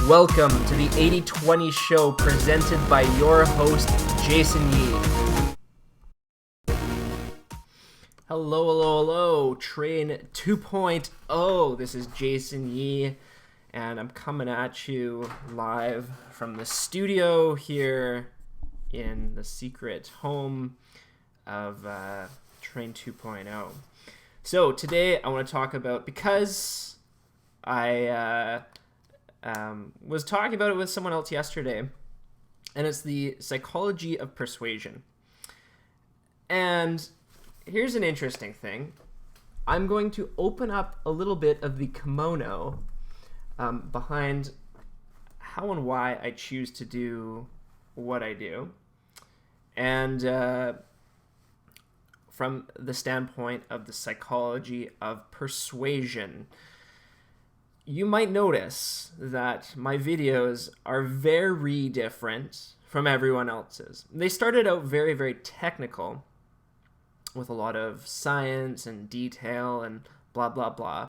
Welcome to the 80/20 show presented by your host, Jason Yee. Hello, Train 2.0. This is Jason Yee, and I'm coming at you live from the studio here in the secret home of Train 2.0. So today I want to talk about, because I was talking about it with someone else yesterday, and it's the psychology of persuasion. And here's an interesting thing. I'm going to open up a little bit of the kimono behind how and why I choose to do what I do. And from the standpoint of the psychology of persuasion, you might notice that my videos are very different from everyone else's. They started out very, very technical with a lot of science and detail and blah, blah, blah.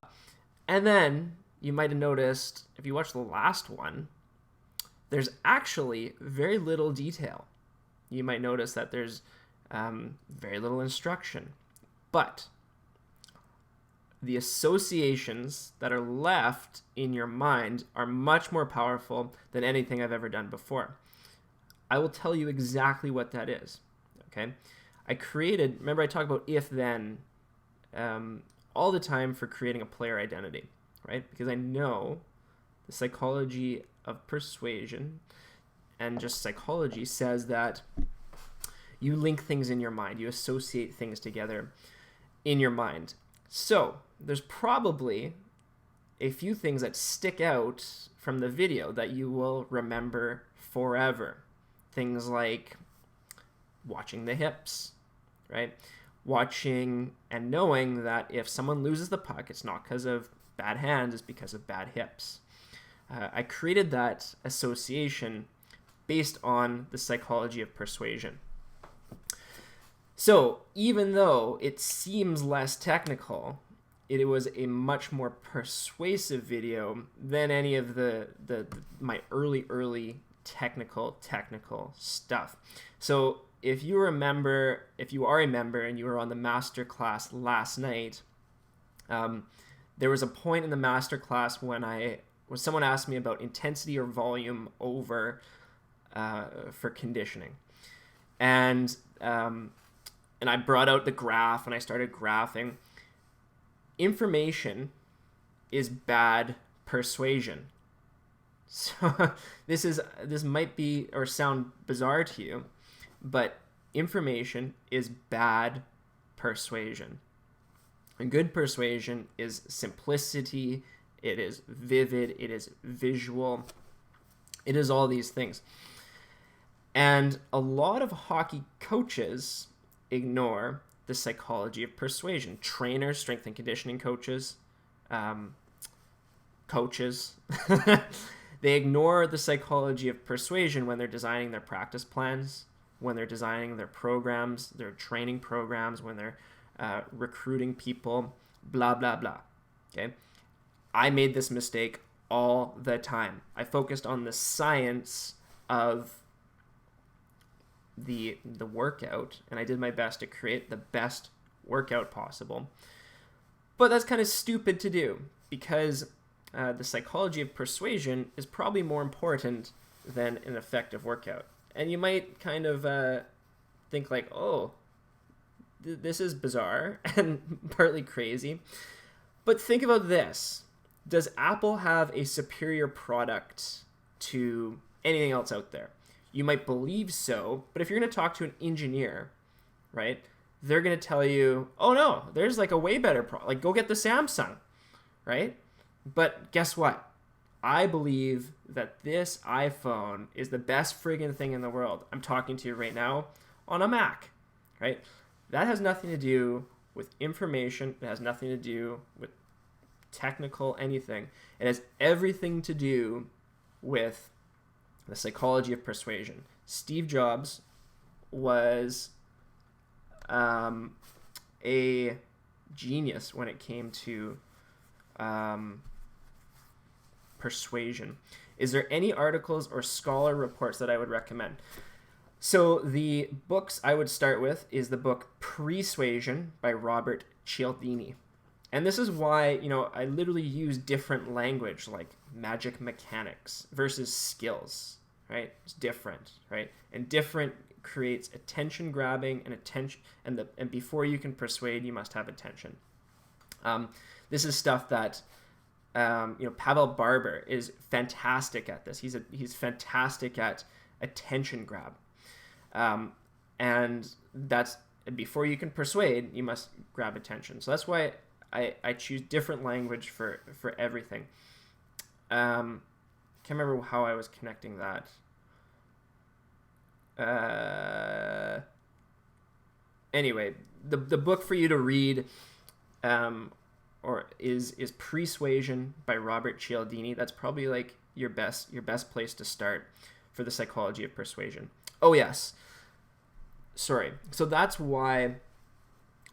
And then you might have noticed, if you watch the last one, there's actually very little detail. You might notice that there's very little instruction. But the associations that are left in your mind are much more powerful than anything I've ever done before. I will tell you exactly what that is, okay? Remember I talk about if-then all the time for creating a player identity, right? Because I know the psychology of persuasion and just psychology says that you link things in your mind, you associate things together in your mind. So there's probably a few things that stick out from the video that you will remember forever. Things like watching the hips, right? Watching and knowing that if someone loses the puck, it's not because of bad hands, it's because of bad hips. I created that association based on the psychology of persuasion. So even though it seems less technical, it was a much more persuasive video than any of my early technical stuff. So if you are a member and you were on the master class last night, there was a point in the master class when someone asked me about intensity or volume over for conditioning, and I brought out the graph and I started graphing. Information is bad persuasion. So this might be or sound bizarre to you, but information is bad persuasion. And good persuasion is simplicity, it is vivid, it is visual, it is all these things. And a lot of hockey coaches ignore the psychology of persuasion. Trainers, strength and conditioning coaches, they ignore the psychology of persuasion when they're designing their practice plans, when they're designing their programs, their training programs, when they're recruiting people, blah, blah, blah. Okay? I made this mistake all the time. I focused on the science of the workout, and I did my best to create the best workout possible. But that's kind of stupid to do, because the psychology of persuasion is probably more important than an effective workout. And you might kind of think like, oh, this is bizarre and partly crazy. But think about this. Does Apple have a superior product to anything else out there? You might believe so, but if you're going to talk to an engineer, right, they're going to tell you, oh no, there's like a way better product. Like, go get the Samsung, right? But guess what? I believe that this iPhone is the best friggin' thing in the world. I'm talking to you right now on a Mac, right? That has nothing to do with information. It has nothing to do with technical anything. It has everything to do with the psychology of persuasion. Steve Jobs was a genius when it came to persuasion. Is there any articles or scholar reports that I would recommend? So the books I would start with is the book Persuasion by Robert Cialdini. And this is why, I literally use different language like magic mechanics versus skills, right? It's different, right? And different creates attention grabbing and attention, and before you can persuade, you must have attention. This is stuff that Pavel Barber is fantastic at this. He's fantastic at attention grab. And before you can persuade, you must grab attention. So that's why I choose different language for everything. Can't remember how I was connecting that. Anyway, the book for you to read is Persuasion by Robert Cialdini. That's probably like your best place to start for the psychology of persuasion. Oh yes, sorry. So that's why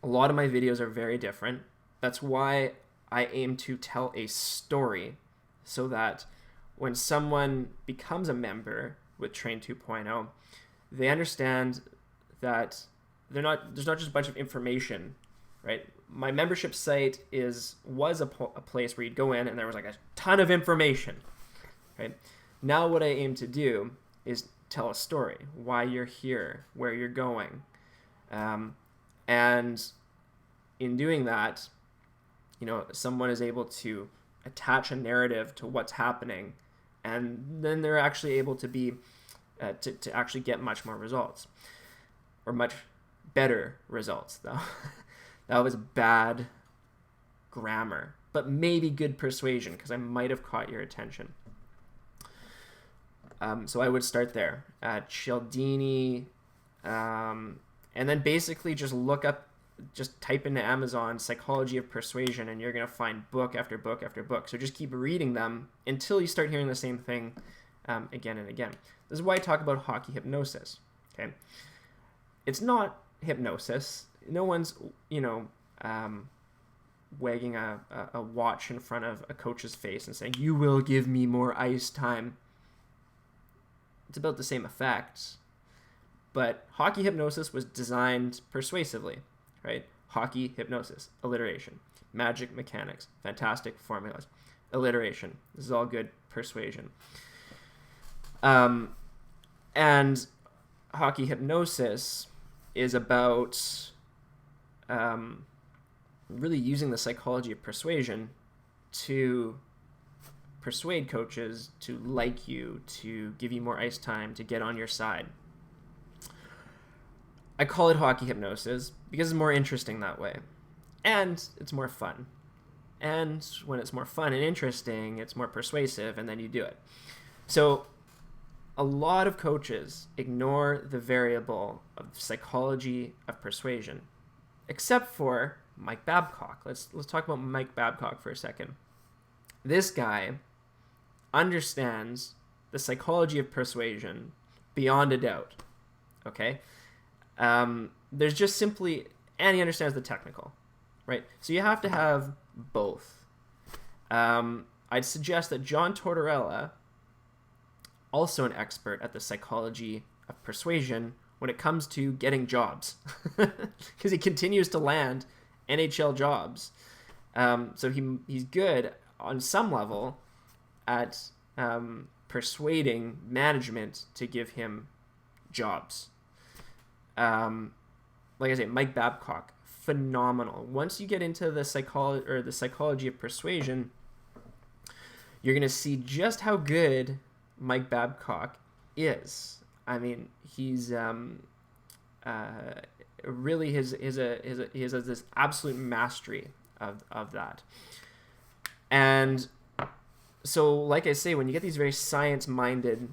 a lot of my videos are very different. That's why I aim to tell a story so that when someone becomes a member with Train 2.0, they understand that there's not just a bunch of information, right? My membership site was a place where you'd go in and there was like a ton of information, right? Now what I aim to do is tell a story, why you're here, where you're going. And in doing that, someone is able to attach a narrative to what's happening, and then they're actually able to be to actually get much more results, or much better results, though. That was bad grammar, but maybe good persuasion, because I might have caught your attention. So I would start there. Cialdini, and then basically just type into Amazon Psychology of Persuasion, and you're going to find book after book after book. So just keep reading them until you start hearing the same thing again and again. This is why I talk about hockey hypnosis. Okay, it's not hypnosis. No one's, wagging a watch in front of a coach's face and saying, "You will give me more ice time." It's about the same effect, but hockey hypnosis was designed persuasively, right? Hockey hypnosis, alliteration, magic mechanics, fantastic formulas, alliteration. This is all good persuasion. And hockey hypnosis is about really using the psychology of persuasion to persuade coaches to like you, to give you more ice time, to get on your side. I call it hockey hypnosis because it's more interesting that way, and it's more fun. And when it's more fun and interesting, it's more persuasive, and then you do it. So a lot of coaches ignore the variable of psychology of persuasion, except for Mike Babcock. Let's talk about Mike Babcock for a second. This guy understands the psychology of persuasion beyond a doubt. Okay? There's just simply, and he understands the technical, right? So you have to have both. I'd suggest that John Tortorella, also an expert at the psychology of persuasion when it comes to getting jobs, because he continues to land NHL jobs. So he's good on some level at persuading management to give him jobs. Like I say, Mike Babcock, phenomenal. Once you get into the psychology of persuasion, you're going to see just how good Mike Babcock is. I mean, he's really he has this absolute mastery of that. And so, like I say, when you get these very science-minded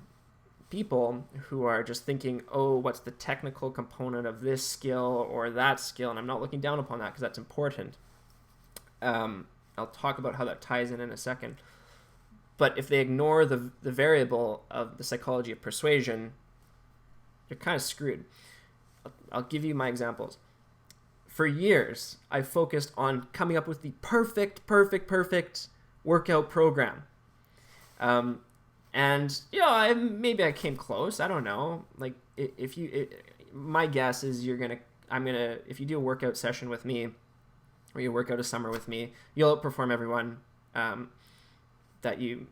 people who are just thinking, oh, what's the technical component of this skill or that skill, and I'm not looking down upon that because that's important. I'll talk about how that ties in a second. But if they ignore the variable of the psychology of persuasion, you're kind of screwed. I'll give you my examples. For years, I focused on coming up with the perfect workout program. And maybe I came close. I don't know. Like my guess is if you do a workout session with me, or you work out a summer with me, you'll outperform everyone that you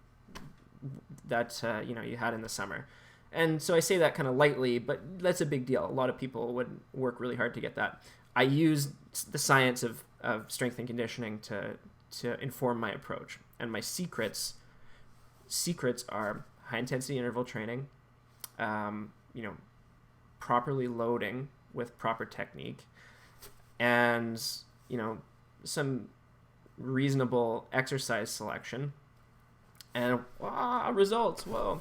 had in the summer. And so I say that kind of lightly, but that's a big deal. A lot of people would work really hard to get that. I use the science of strength and conditioning to inform my approach. And my secrets are high intensity interval training, properly loading with proper technique, and some reasonable exercise selection, and results. Whoa.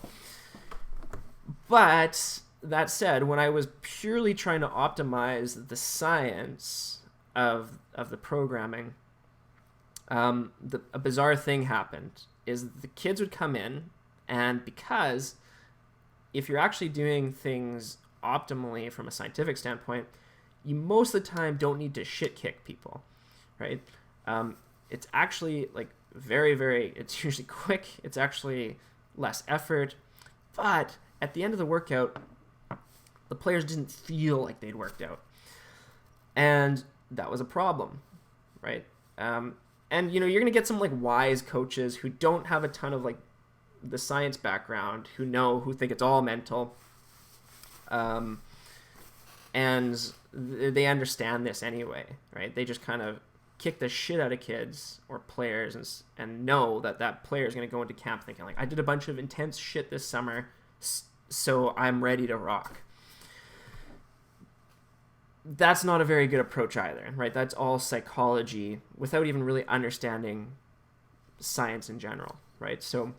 But that said, when I was purely trying to optimize the science of the programming, a bizarre thing happened. Is the kids would come in, and because if you're actually doing things optimally from a scientific standpoint, you most of the time don't need to shit kick people, right? It's actually like very, very, it's usually quick. It's actually less effort. But at the end of the workout, the players didn't feel like they'd worked out. And that was a problem, right? And you're going to get some like wise coaches who don't have a ton of like the science background, who think it's all mental. And they understand this anyway, right? They just kind of kick the shit out of kids or players and know that player is going to go into camp thinking like, I did a bunch of intense shit this summer, so I'm ready to rock. That's not a very good approach either, right? That's all psychology without even really understanding science in general, right? So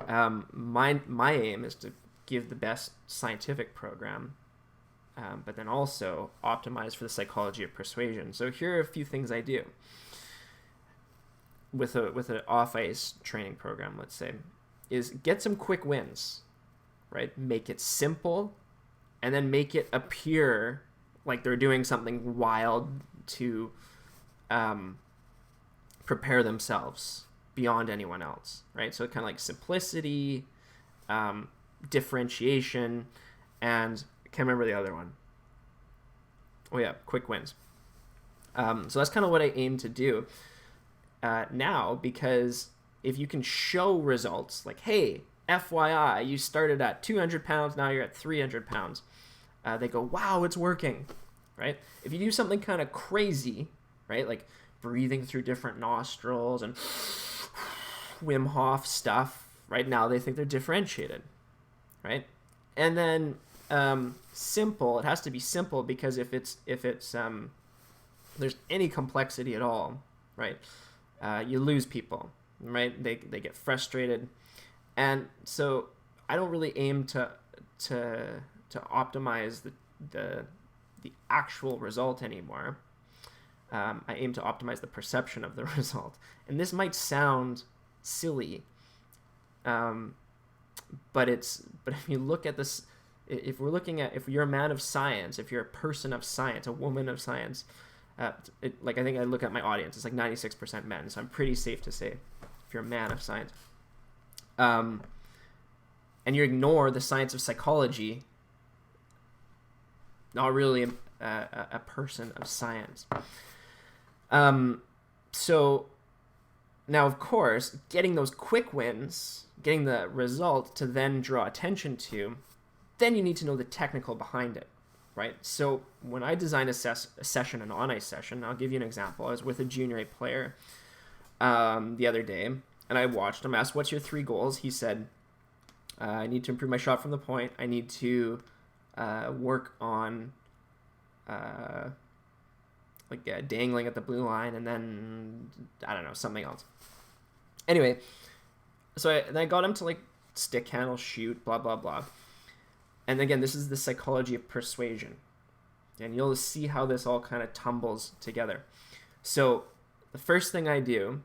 my aim is to give the best scientific program, but then also optimize for the psychology of persuasion. So here are a few things I do with an off-ice training program, let's say, is get some quick wins, right? Make it simple, and then make it appear like they're doing something wild to prepare themselves beyond anyone else, right? So kind of like simplicity, differentiation, and I can't remember the other one. Oh yeah, quick wins. So that's kind of what I aim to do now, because if you can show results like, hey, FYI, you started at 200 pounds, now you're at 300 pounds. They go, wow, it's working, right? If you do something kind of crazy, right, like breathing through different nostrils and Wim Hof stuff, right, now they think they're differentiated, right? And then simple, it has to be simple, because if it's there's any complexity at all, right, you lose people, right? They get frustrated. And so I don't really aim to optimize the actual result anymore. I aim to optimize the perception of the result. And this might sound silly, but if you look at this, if you're a man of science, if you're a person of science, a woman of science, I think I look at my audience, it's like 96% men, so I'm pretty safe to say if you're a man of science, and you ignore the science of psychology, not really a person of science. So now, of course, getting those quick wins, getting the result to then draw attention to, then you need to know the technical behind it, right? So when I design a session, an on-ice session, I'll give you an example. I was with a junior A player the other day, and I watched him, asked, what's your 3 goals? He said, I need to improve my shot from the point. I need to work on dangling at the blue line, and then, I don't know, something else. Anyway, so I got him to like stick handle, shoot, blah, blah, blah. And again, this is the psychology of persuasion. And you'll see how this all kind of tumbles together. So the first thing I do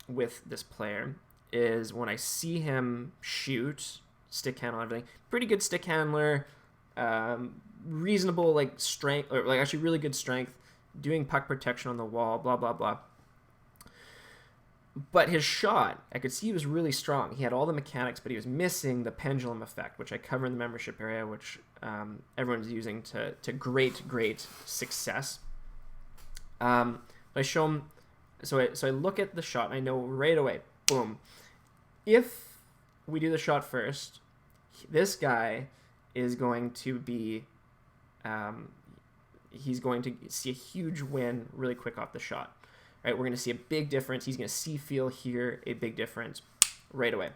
with this player is when I see him shoot, stick handle, everything, pretty good stick handler, reasonable like strength, or like actually really good strength, doing puck protection on the wall, blah, blah, blah. But his shot, I could see he was really strong. He had all the mechanics, but he was missing the pendulum effect, which I cover in the membership area, which everyone's using to great success. I show him, so I look at the shot, and I know right away, boom. If we do the shot first, this guy is going to be, he's going to see a huge win really quick off the shot. Right, we're going to see a big difference. He's going to feel, hear a big difference right away.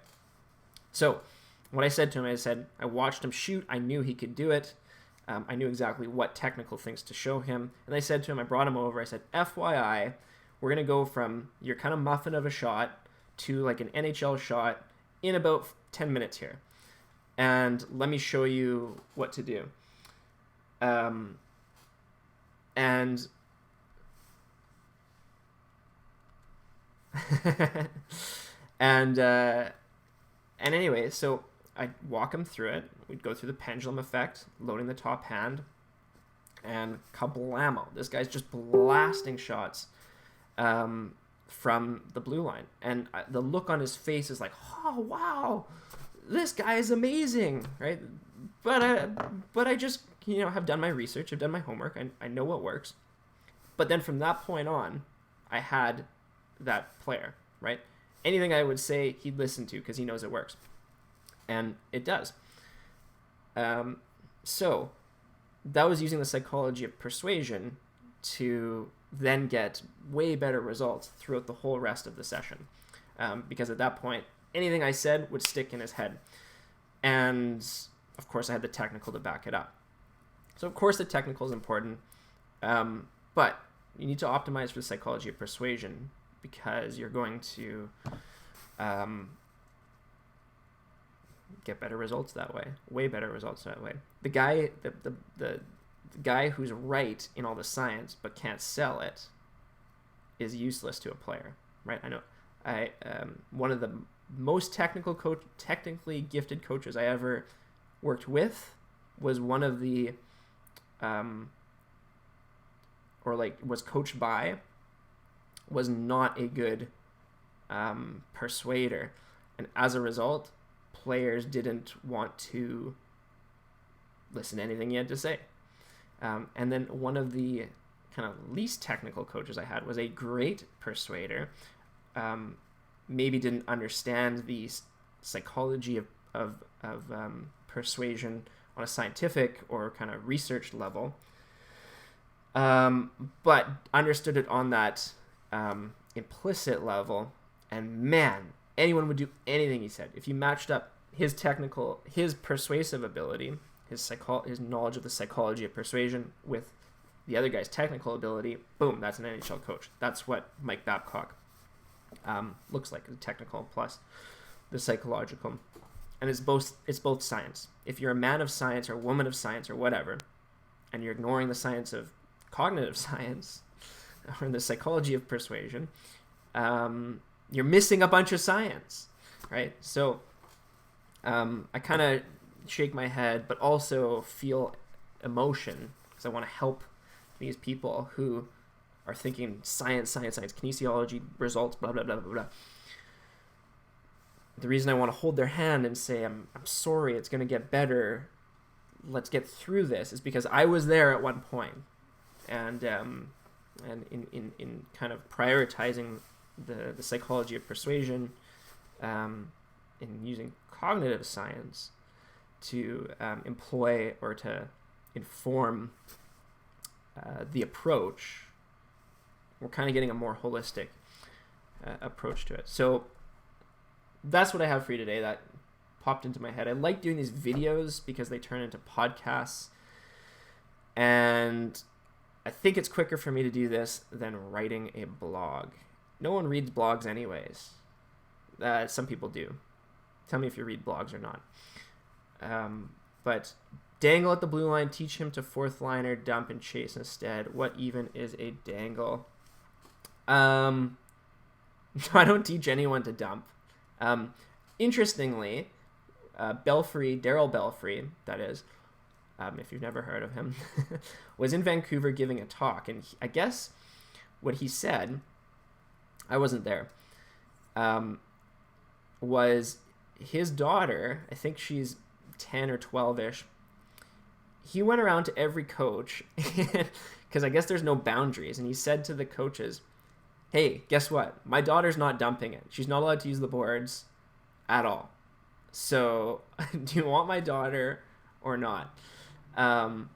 So what I said to him, I watched him shoot. I knew he could do it. I knew exactly what technical things to show him. And I said to him, I brought him over. I said, FYI, we're going to go from your kind of muffin of a shot to like an NHL shot in about 10 minutes here. And let me show you what to do. And and anyway, so I walk him through it. We'd go through the pendulum effect, loading the top hand, and kablamo. This guy's just blasting shots from the blue line. And the look on his face is like, oh, wow, this guy is amazing, right? But I just, have done my research. I've done my homework. I know what works. But then from that point on, I had that player, right? Anything I would say, he'd listen to because he knows it works. And it does. So that was using the psychology of persuasion to then get way better results throughout the whole rest of the session. Because at that point, anything I said would stick in his head. And of course, I had the technical to back it up. So of course, the technical is important. But you need to optimize for the psychology of persuasion, because you're going to get better results that way, way better results that way. The guy who's right in all the science but can't sell it is useless to a player, right? I know. One of the most technically gifted coaches I ever worked with was one of the, was coached by, was not a good persuader, and as a result, players didn't want to listen to anything he had to say. And then one of the kind of least technical coaches I had was a great persuader, maybe didn't understand the psychology of persuasion on a scientific or kind of research level, but understood it on that implicit level, and man, anyone would do anything he said. If you matched up his persuasive ability, his knowledge of the psychology of persuasion with the other guy's technical ability, boom, that's an NHL coach. That's what Mike Babcock looks like, the technical plus the psychological. And it's both science. If you're a man of science or a woman of science or whatever, and you're ignoring the science of cognitive science or the psychology of persuasion, you're missing a bunch of science, right? So I kind of shake my head, but also feel emotion, because I want to help these people who are thinking science, kinesiology, results, blah, blah, blah, blah, blah. The reason I want to hold their hand and say, I'm sorry, it's going to get better, let's get through this, is because I was there at one point. And in kind of prioritizing the psychology of persuasion, in using cognitive science to employ or to inform the approach, we're kind of getting a more holistic approach to it. So that's what I have for you today. That popped into my head. I like doing these videos because they turn into podcasts, and I think it's quicker for me to do this than writing a blog. No one reads blogs anyways. Some people do. Tell me if you read blogs or not. But dangle at the blue line, teach him to fourth liner, dump and chase instead. What even is a dangle? I don't teach anyone to dump. Interestingly, Daryl Belfry, that is, if you've never heard of him, was in Vancouver giving a talk, and I guess what he said, I wasn't there, was his daughter. I think she's 10 or 12-ish. He went around to every coach because I guess there's no boundaries. And he said to the coaches, hey, guess what? My daughter's not dumping it. She's not allowed to use the boards at all. So do you want my daughter or not? And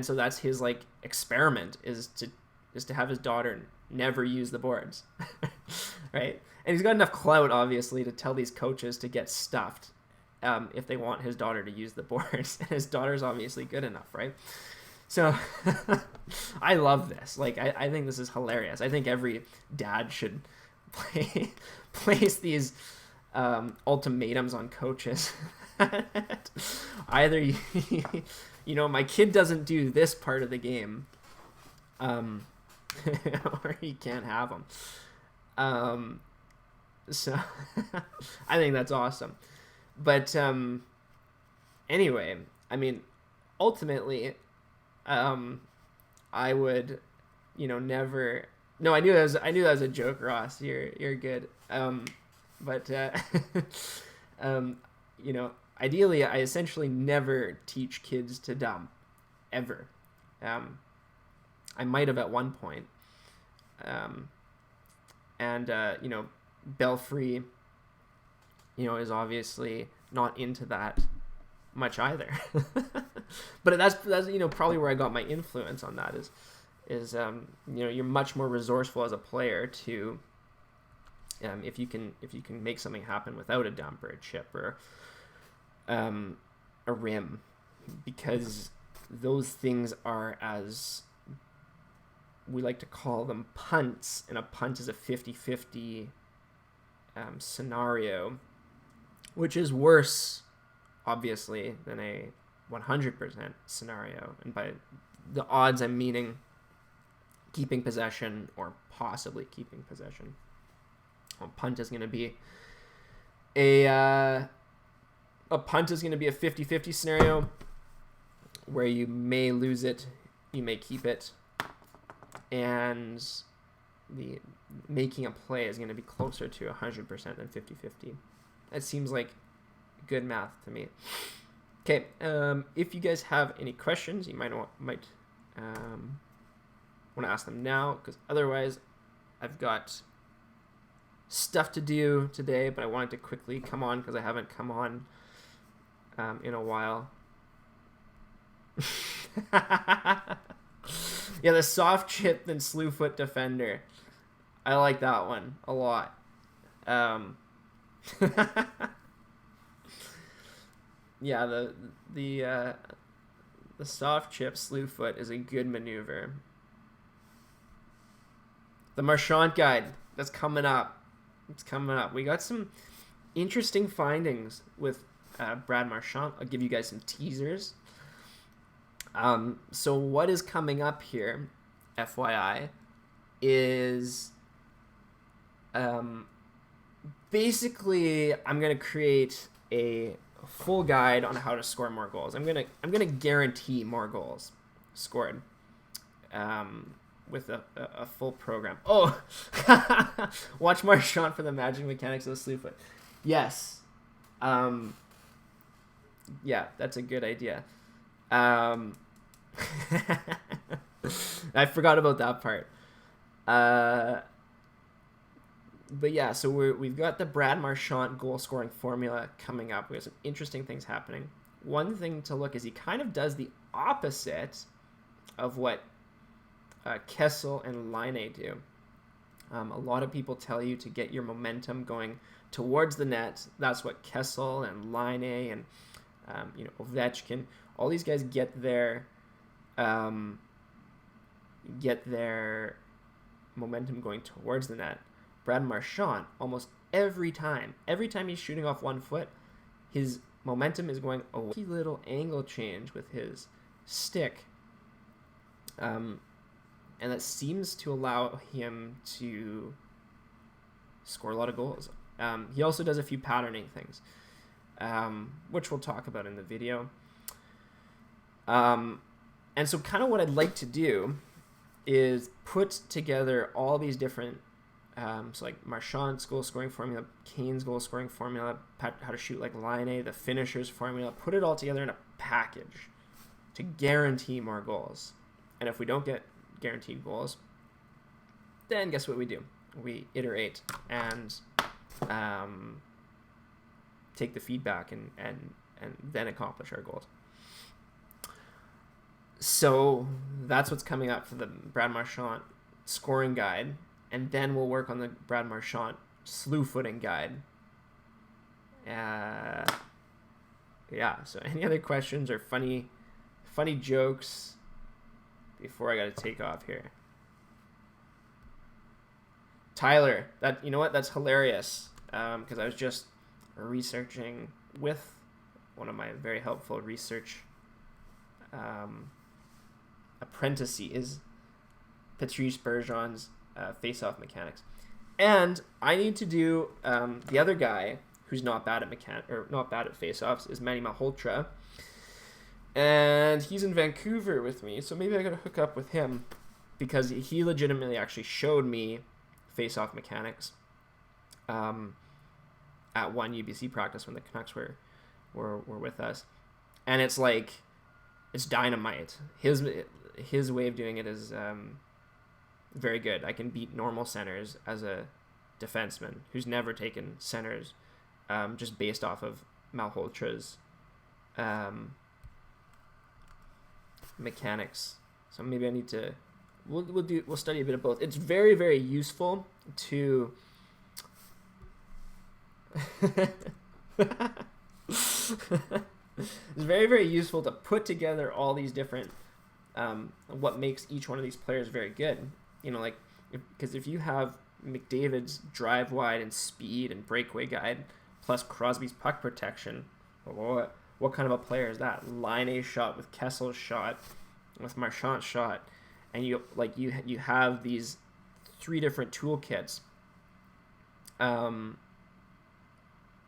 so that's his like experiment is to have his daughter never use the boards. Right? And he's got enough clout, obviously, to tell these coaches to get stuffed if they want his daughter to use the boards. And his daughter's obviously good enough, right? So I love this. Like, I think this is hilarious. I think every dad should place these ultimatums on coaches. Either, you know, my kid doesn't do this part of the game, or he can't have them. So I think that's awesome. But anyway, I mean, ultimately, I would, you know, never. No, I knew that was a joke, Ross. You're good. But you know, ideally, I essentially never teach kids to dump, ever. I might have at one point. And you know, Belfry, you know, is obviously not into that much either. But that's you know, probably where I got my influence on that is you know, you're much more resourceful as a player to if you can make something happen without a dump or a chip or a rim, because those things are, as we like to call them, punts, and a punt is a 50-50 scenario, which is worse, obviously, than a 100% scenario. And by the odds, I'm meaning keeping possession or possibly keeping possession. Well, punt is going to be a 50-50 scenario where you may lose it, you may keep it, and the making a play is going to be closer to 100% than 50-50. That seems like good math to me. Okay, if you guys have any questions, you might want to ask them now, because otherwise I've got stuff to do today, but I wanted to quickly come on because I haven't come on in a while. Yeah, the soft chip and slew foot defender. I like that one a lot. Yeah, the soft chip slew foot is a good maneuver. The Marchant guide, that's coming up. It's coming up. We got some interesting findings with Brad Marchant. I'll give you guys some teasers. So what is coming up here, FYI, is basically I'm gonna create a full guide on how to score more goals. I'm gonna guarantee more goals scored with a full program. Oh, watch Marchant for the magic mechanics of the slew foot. Yes. Yeah, that's a good idea. I forgot about that part. But yeah, so we've got the Brad Marchant goal scoring formula coming up. We have some interesting things happening. One thing to look is he kind of does the opposite of what Kessel and Laine do. A lot of people tell you to get your momentum going towards the net. That's what Kessel and Laine and you know, Ovechkin, all these guys get their momentum going towards the net. Brad Marchant, almost every time he's shooting off one foot, his momentum is going away. A little angle change with his stick, and that seems to allow him to score a lot of goals. He also does a few patterning things, which we'll talk about in the video. And so kind of what I'd like to do is put together all these different, so like Marchand's goal scoring formula, Kane's goal scoring formula, how to shoot like Line, the finishers formula, put it all together in a package to guarantee more goals. And if we don't get guaranteed goals, then guess what we do? We iterate and take the feedback and then accomplish our goals. So that's what's coming up for the Brad Marchand scoring guide, and then we'll work on the Brad Marchand slew footing guide. Yeah. So any other questions or funny jokes before I got to take off here? Tyler, you know what? That's hilarious. Because I was just researching with one of my very helpful research apprentices, Patrice Bergeron's face-off mechanics, and I need to do the other guy who's not bad at face-offs is Manny Malhotra, and he's in Vancouver with me, so maybe I gotta hook up with him because he legitimately actually showed me face-off mechanics at one UBC practice when the Canucks were with us, and it's dynamite. His way of doing it is very good. I can beat normal centers as a defenseman who's never taken centers, just based off of Malhotra's mechanics. So maybe I need to. We'll study a bit of both. It's very, very useful to. It's very, very useful to put together all these different what makes each one of these players very good. Because if you have McDavid's drive wide and speed and breakaway guide plus Crosby's puck protection, what kind of a player is that? Line shot with Kessel's shot with Marchand's shot, and you have these three different toolkits.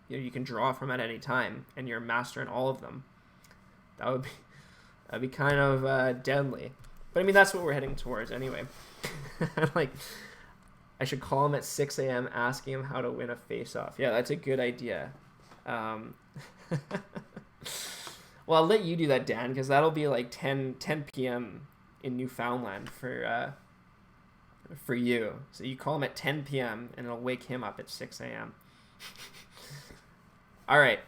You can draw from at any time, and you're a master in all of them. That'd be kind of deadly. But I mean, that's what we're heading towards anyway. I should call him at 6 a.m. asking him how to win a face-off. Yeah, that's a good idea. Well, I'll let you do that, Dan, because that'll be like 10 p.m. in Newfoundland for you. So you call him at 10 p.m. and it'll wake him up at 6 a.m. All right.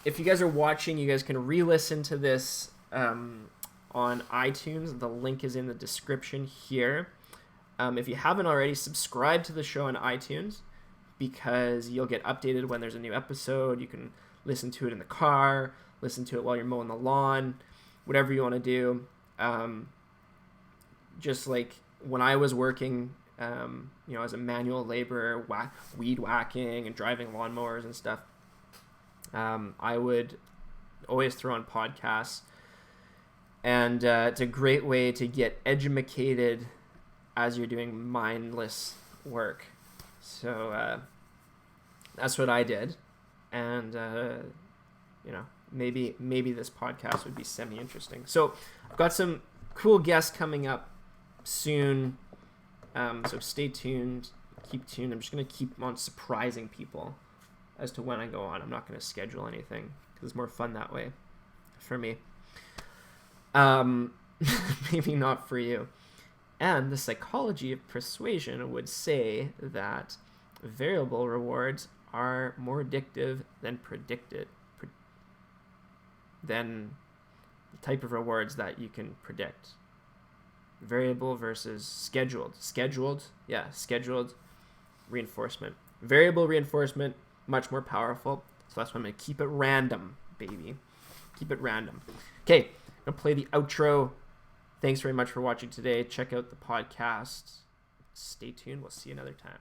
If you guys are watching, you guys can re-listen to this on iTunes. The link is in the description here. If you haven't already, subscribe to the show on iTunes because you'll get updated when there's a new episode. You can listen to it in the car, listen to it while you're mowing the lawn, whatever you want to do. Just like when I was working, as a manual laborer, weed whacking and driving lawnmowers and stuff, I would always throw on podcasts. And it's a great way to get edumacated as you're doing mindless work. So that's what I did. And, maybe this podcast would be semi-interesting. So I've got some cool guests coming up soon. So stay tuned. Keep tuned. I'm just going to keep on surprising people as to when I go on. I'm not going to schedule anything because it's more fun that way for me. Maybe not for you. And the psychology of persuasion would say that variable rewards are more addictive than than the type of rewards that you can predict. Variable versus scheduled. Scheduled reinforcement. Variable reinforcement, much more powerful. So that's why I'm going to keep it random, baby. Keep it random. Okay, I'm going to play the outro. Thanks very much for watching today. Check out the podcast. Stay tuned. We'll see you another time.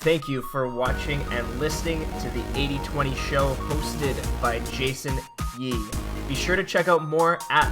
Thank you for watching and listening to the 80/20 show hosted by Jason Yee. Be sure to check out more at